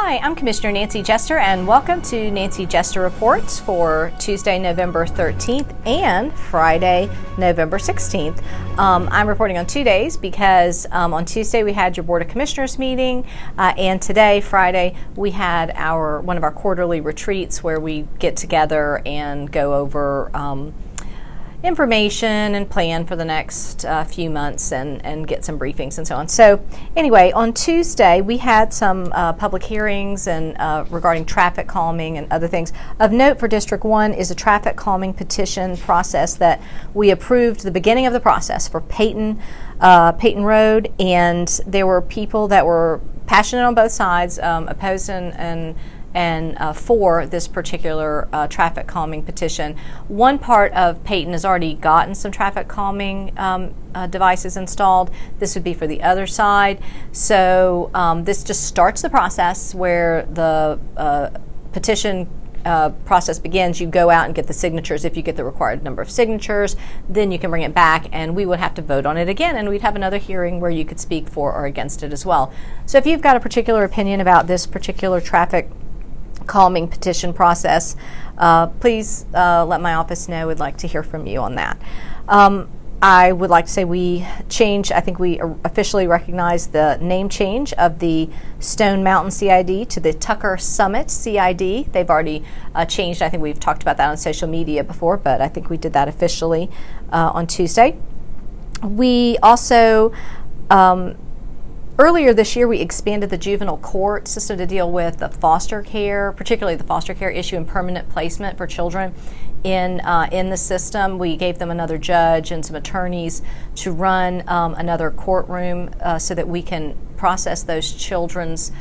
Hi, I'm Commissioner Nancy Jester, and welcome to Nancy Jester Reports for Tuesday, November 13th and Friday, November 16th. I'm reporting on 2 days because on Tuesday we had your Board of Commissioners meeting, and today, Friday, we had one of our quarterly retreats where we get together and go over information and plan for the next few months and get some briefings and so on. So anyway, on Tuesday we had some public hearings and regarding traffic calming and other things. Of note for District 1 is a traffic calming petition process that we approved the beginning of the process for Peyton Road, and there were people that were passionate on both sides, opposed and for this particular traffic calming petition. One part of Peyton has already gotten some traffic calming devices installed. This would be for the other side. So this just starts the process where the petition process begins. You go out and get the signatures. If you get the required number of signatures, then you can bring it back and we would have to vote on it again, and we'd have another hearing where you could speak for or against it as well. So if you've got a particular opinion about this particular traffic calming petition process, please let my office know. We'd like to hear from you on that. I would like to say I think we officially recognize the name change of the Stone Mountain CID to the Tucker Summit CID. They've already changed. I think we've talked about that on social media before, but I think we did that officially on Tuesday. We also earlier this year, we expanded the juvenile court system to deal with the foster care, particularly the foster care issue and permanent placement for children in the system. We gave them another judge and some attorneys to run another courtroom so that we can process those children's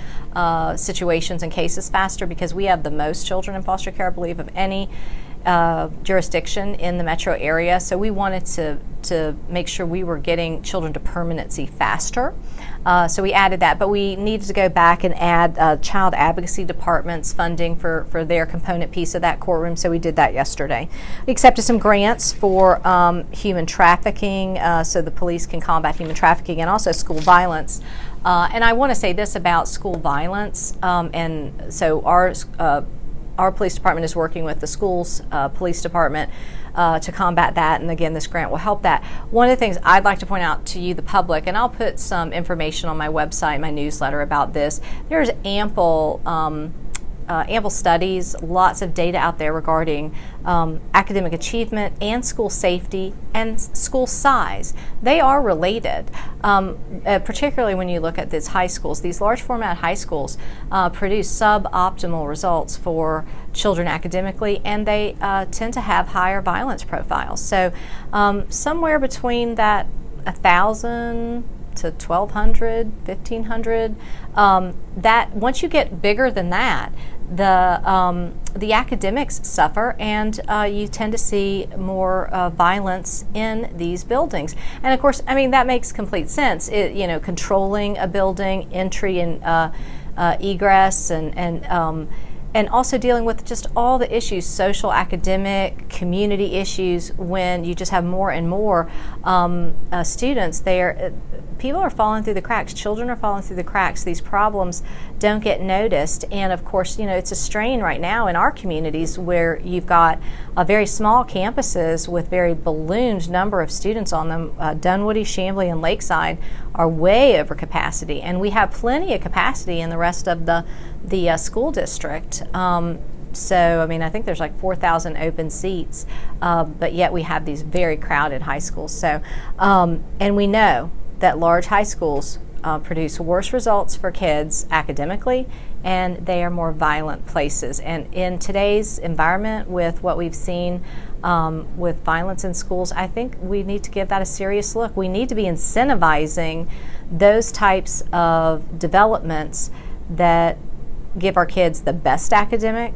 situations and cases faster, because we have the most children in foster care, I believe, of any jurisdiction in the metro area. So we wanted to make sure we were getting children to permanency faster. So we added that, but we needed to go back and add child advocacy departments funding for their component piece of that courtroom. So we did that yesterday. We accepted some grants for human trafficking, so the police can combat human trafficking, and also school violence. And I want to say this about school violence. And so our police department is working with the school's police department to combat that, and again, this grant will help that. One of the things I'd like to point out to you, the public, and I'll put some information on my website, my newsletter about this. There's ample studies, lots of data out there regarding academic achievement and school safety and school size. They are related, particularly when you look at these high schools. These large format high schools produce suboptimal results for children academically, and they tend to have higher violence profiles. So somewhere between that 1,000 to 1,200, 1,500, that once you get bigger than that, the academics suffer, and you tend to see more violence in these buildings. And of course, I mean, that makes complete sense. Controlling a building, entry and egress, and also dealing with just all the issues, social, academic, community issues. When you just have more and more students there, people are falling through the cracks. Children are falling through the cracks. These problems don't get noticed. And of course, it's a strain right now in our communities where you've got very small campuses with very ballooned number of students on them. Dunwoody, Chamblee, and Lakeside are way over capacity, and we have plenty of capacity in the rest of the school district. So, I mean, I think there's like 4,000 open seats, but yet we have these very crowded high schools. So, and we know that large high schools produce worse results for kids academically, and they are more violent places. And in today's environment, with what we've seen with violence in schools, I think we need to give that a serious look. We need to be incentivizing those types of developments that give our kids the best academic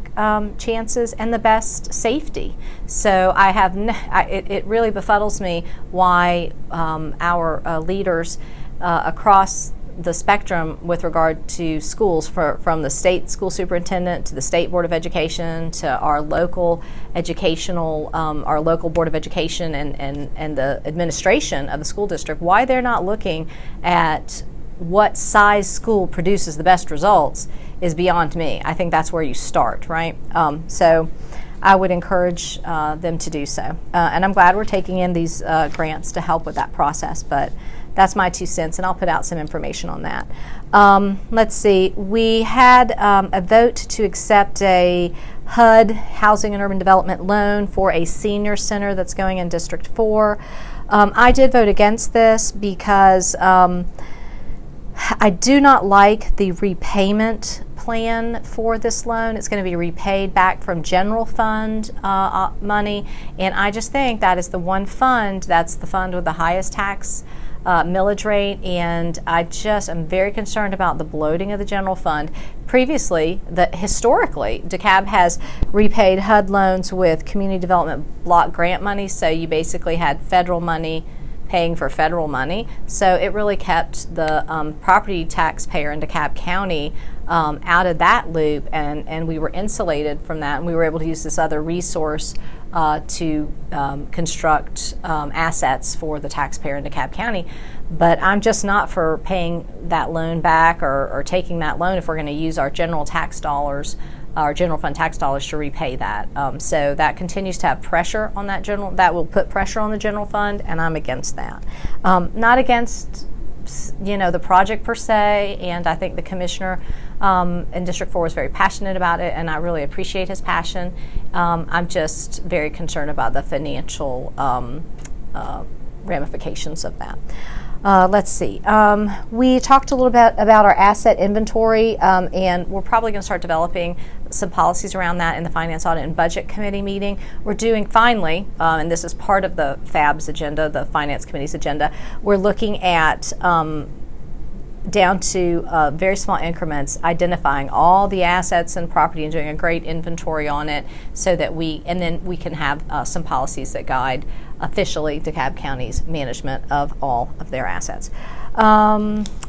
chances and the best safety. So it really befuddles me why our leaders across the spectrum with regard to schools, from the state school superintendent to the state board of education to our local our local board of education and the administration of the school district, why they're not looking at what size school produces the best results is beyond me. I think that's where you start, right? So I would encourage them to do so. And I'm glad we're taking in these grants to help with that process, but that's my 2 cents, and I'll put out some information on that. Let's see. We had a vote to accept a HUD, Housing and Urban Development loan, for a senior center that's going in District 4. I did vote against this because I do not like the repayment plan for this loan. It's going to be repaid back from general fund money, and I just think that is the one fund that's the fund with the highest tax millage rate, and I'm very concerned about the bloating of the general fund. Previously, historically, DeKalb has repaid HUD loans with community development block grant money, so you basically had federal money paying for federal money. So it really kept the property taxpayer in DeKalb County out of that loop, and we were insulated from that, and we were able to use this other resource to construct assets for the taxpayer in DeKalb County. But I'm just not for paying that loan back or taking that loan if we're going to use our general tax dollars, our general fund tax dollars, to repay that. So that continues to have pressure on that that will put pressure on the general fund, and I'm against that. Not against the project per se, and I think the commissioner in District 4 is very passionate about it, and I really appreciate his passion. I'm just very concerned about the financial ramifications of that. Let's see. We talked a little bit about our asset inventory, and we're probably going to start developing some policies around that in the Finance Audit and Budget Committee meeting. We're doing, finally, and this is part of the FAB's agenda, the Finance Committee's agenda, we're looking at down to very small increments, identifying all the assets and property and doing a great inventory on it, so that we can have some policies that guide officially DeKalb County's management of all of their assets.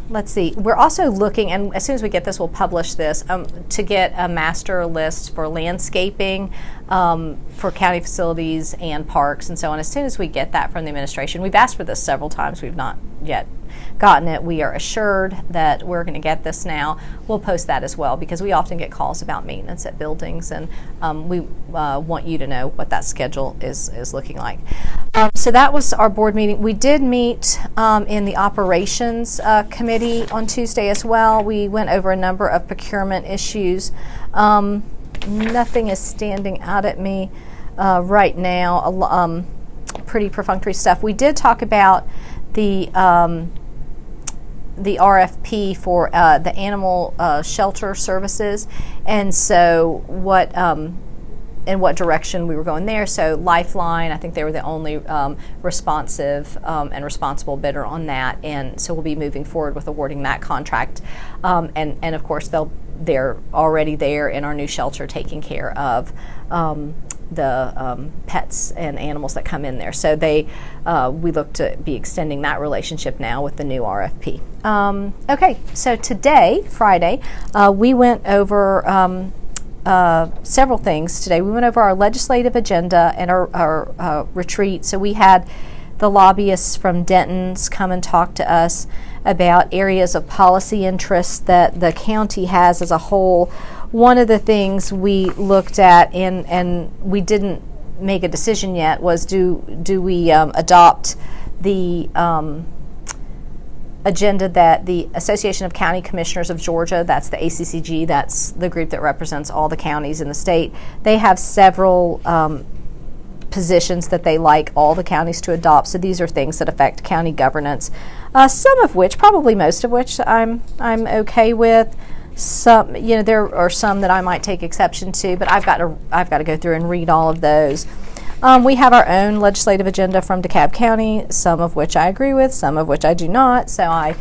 Let's see. We're also looking, and as soon as we get this, we'll publish this, to get a master list for landscaping for county facilities and parks and so on. As soon as we get that from the administration, we've asked for this several times. We've not yet gotten it. We are assured that we're going to get this now. We'll post that as well, because we often get calls about maintenance at buildings, and we want you to know what that schedule is looking like. So that was our board meeting. We did meet in the operations committee on Tuesday as well. We went over a number of procurement issues. Nothing is standing out at me right now. Pretty perfunctory stuff. We did talk about the RFP for the animal shelter services, and so in what direction we were going there. So Lifeline, I think they were the only responsive and responsible bidder on that, and so we'll be moving forward with awarding that contract. And of course they're already there in our new shelter, taking care of the pets and animals that come in there. So we look to be extending that relationship now with the new RFP. Okay, so today, Friday, we went over several things today. We went over our legislative agenda and our retreat. So we had the lobbyists from Denton's come and talk to us about areas of policy interest that the county has as a whole. One of the things we looked at, and we didn't make a decision yet, was do we adopt the agenda that the Association of County Commissioners of Georgia, that's the ACCG, that's the group that represents all the counties in the state. They have several positions that they like all the counties to adopt. So these are things that affect county governance. Some of which, probably most of which, I'm okay with. Some, there are some that I might take exception to, but I've got to go through and read all of those. We have our own legislative agenda from DeKalb County, some of which I agree with, some of which I do not, so I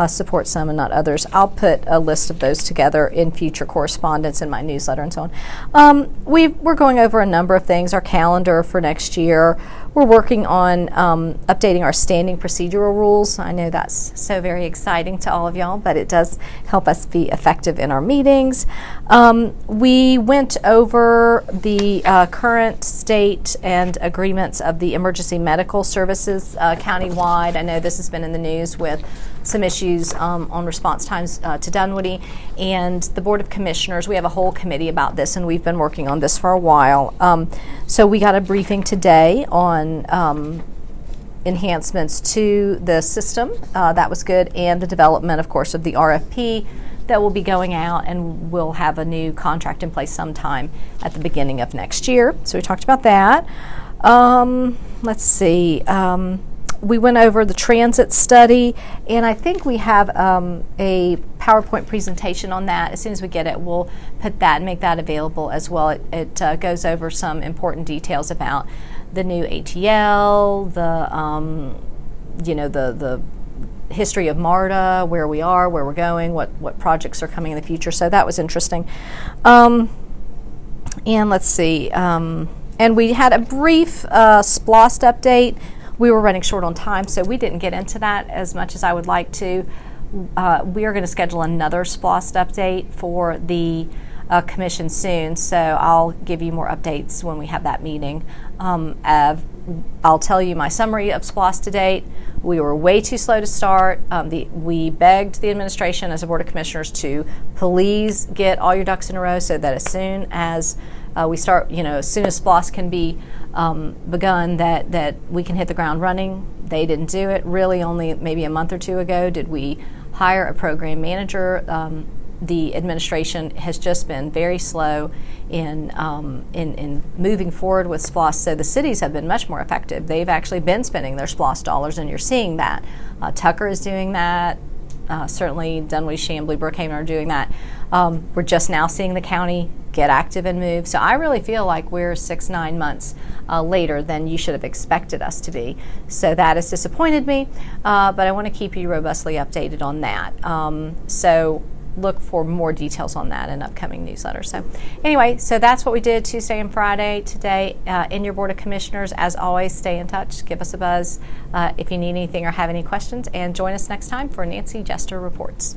support some and not others. I'll put a list of those together in future correspondence in my newsletter and so on. We're going over a number of things, our calendar for next year. we're working on updating our standing procedural rules. I know that's so very exciting to all of y'all, but it does help us be effective in our meetings. We went over the current state and agreements of the emergency medical services countywide. I know this has been in the news with some issues on response times to Dunwoody, and the Board of Commissioners, we have a whole committee about this, and we've been working on this for a while. So we got a briefing today on enhancements to the system. That was good, and the development, of course, of the RFP that will be going out, and we'll have a new contract in place sometime at the beginning of next year. So we talked about that. Let's see. We went over the transit study, and I think we have a PowerPoint presentation on that. As soon as we get it, we'll put that and make that available as well. It goes over some important details about the new ATL, the history of MARTA, where we are, where we're going, what projects are coming in the future. So that was interesting. And let's see. And we had a brief SPLOST update. We were running short on time, so we didn't get into that as much as I would like to. We are going to schedule another SPLOST update for the commission soon, so I'll give you more updates when we have that meeting. I'll tell you my summary of SPLOST to date. We were way too slow to start. We begged the administration as a Board of Commissioners to please get all your ducks in a row so that as soon as we start, as soon as SPLOST can be begun, that we can hit the ground running. They didn't do it. Really, only maybe a month or two ago did we hire a program manager. The administration has just been very slow in moving forward with SPLOST, so the cities have been much more effective. They've actually been spending their SPLOST dollars, and you're seeing that. Tucker is doing that. Certainly Dunwoody, Chamblee, Brookhaven are doing that. We're just now seeing the county get active and move. So I really feel like we're 6-9 months later than you should have expected us to be. So that has disappointed me, but I want to keep you robustly updated on that. So look for more details on that in upcoming newsletters. So anyway, so that's what we did Tuesday and Friday today in your Board of Commissioners. As always, stay in touch. Give us a buzz if you need anything or have any questions, and join us next time for Nancy Jester Reports.